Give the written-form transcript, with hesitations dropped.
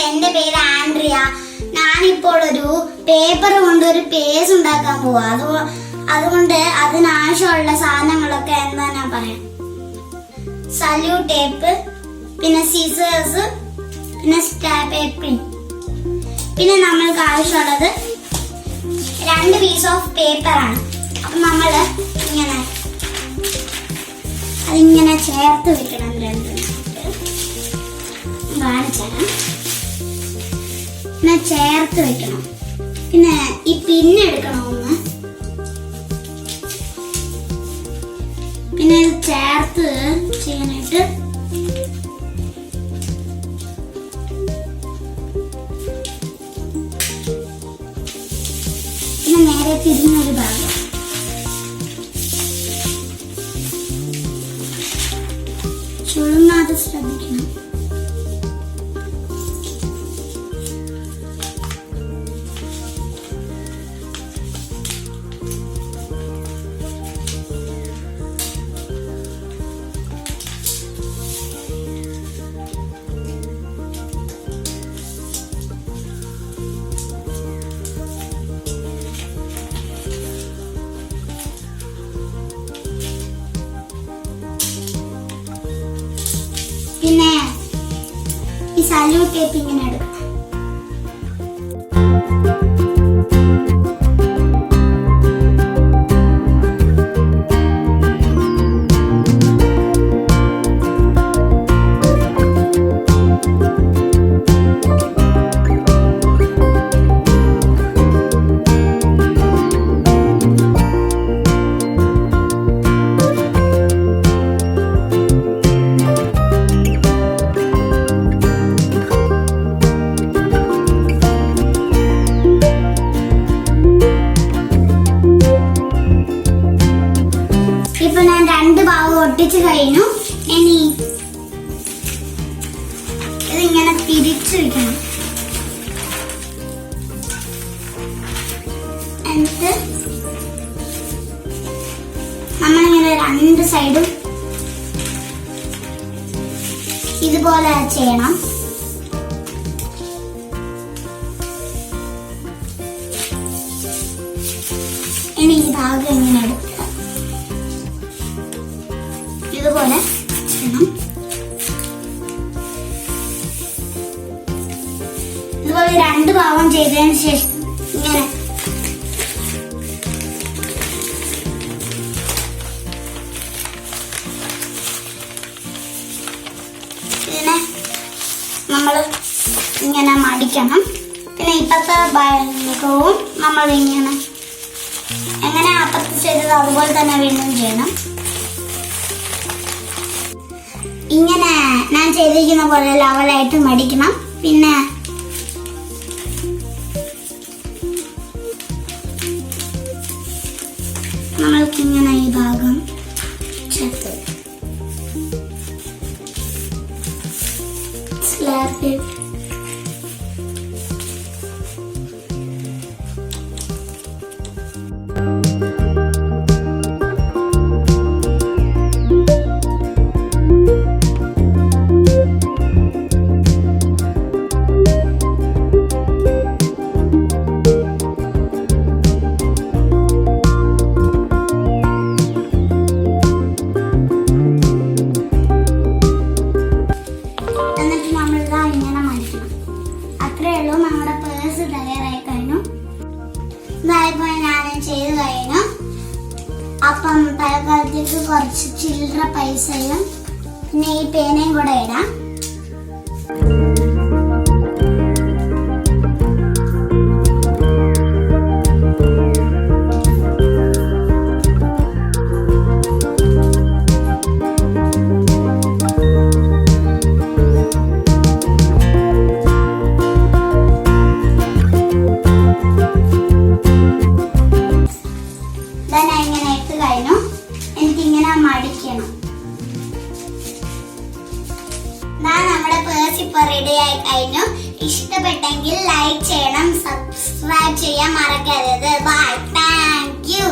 എന്റെ പേര് ആൻഡ്രിയ. ഞാനിപ്പോൾ ഒരു പേപ്പർ കൊണ്ട് ഒരു പേസ് ഉണ്ടാക്കാൻ പോവാ. അതുകൊണ്ട് അതിനാവശ്യമുള്ള സാധനങ്ങളൊക്കെ എന്താ ഞാൻ പറയാം. സല്യൂ ടേപ്പ്, പിന്നെ സീസേഴ്സ്, പിന്നെ പേപ്പറിങ്. പിന്നെ നമ്മൾക്ക് ആവശ്യമുള്ളത് 2 പീസ് ഓഫ് പേപ്പറാണ്. അപ്പൊ നമ്മൾ അതിങ്ങനെ ചേർത്ത് വെക്കണം. കാണിച്ചുതരാം. പിന്നെ ചേർത്ത് വെക്കണം. പിന്നെ ഈ പിന്നെടുക്കണം ഒന്ന്. പിന്നെ ഇത് ചേർത്ത് ചെയ്യാനായിട്ട് പിന്നെ നേരെ തിരിഞ്ഞൊരു ഭാഗം ചുളുങ്ങാതെ ശ്രദ്ധിക്കണം. പിന്നെ ഈ സല്യൂ ടേപ്പ് ഇങ്ങനെ എടുക്കണം. ഇപ്പൊ ഞാൻ 2 ഭാഗം ഒട്ടിച്ച് കഴിഞ്ഞു. ഇനി ഇതിങ്ങനെ തിരിച്ചു വെക്കണം. എന്നിട്ട് നമ്മളിങ്ങനെ 2 സൈഡും ഇതുപോലെ ചെയ്യണം. ഇനി ഈ ഭാഗം ഇങ്ങനെ എടുക്കുക. ഇതുപോലെ ചെയ്യണം. ഇതുപോലെ 2 ഭാഗം ചെയ്തതിന് ശേഷം ഇങ്ങനെ ഇതിനെ നമ്മൾ ഇങ്ങനെ മടിക്കണം. പിന്നെ ഇപ്പത്തെ ഭാഗവും നമ്മൾ ഇങ്ങനെ എങ്ങനെ അപ്പുറത്ത് ചെയ്തത് അതുപോലെ തന്നെ വീണ്ടും ചെയ്യണം. ഇങ്ങനെ ഞാൻ ചെയ്തിരിക്കുന്ന പോലെ ലെവലായിട്ട് മടിക്കണം. പിന്നെ നമ്മൾക്കിങ്ങനെ ഈ ഭാഗം ചേർത്ത് സ്ലാബ് നമ്മുടെ പേഴ്സ് തയ്യാറായി കഴിഞ്ഞു. ഇതായപ്പോ ഞാൻ ചെയ്ത് കഴിഞ്ഞു. അപ്പം തൽക്കാലത്തേക്ക് കുറച്ച് ചില്ലറ പൈസയും പിന്നെ ഈ പേനയും കൂടെ ഇടാം. എനിക്കിങ്ങനെ മടിക്കണം. നമ്മുടെ പേഴ്സ് ഇപ്പൊ റെഡി ആയി കഴിഞ്ഞു. ഇഷ്ടപ്പെട്ടെങ്കിൽ ലൈക്ക് ചെയ്യണം, സബ്സ്ക്രൈബ് ചെയ്യാൻ മറക്കരുത്. Bye, thank U.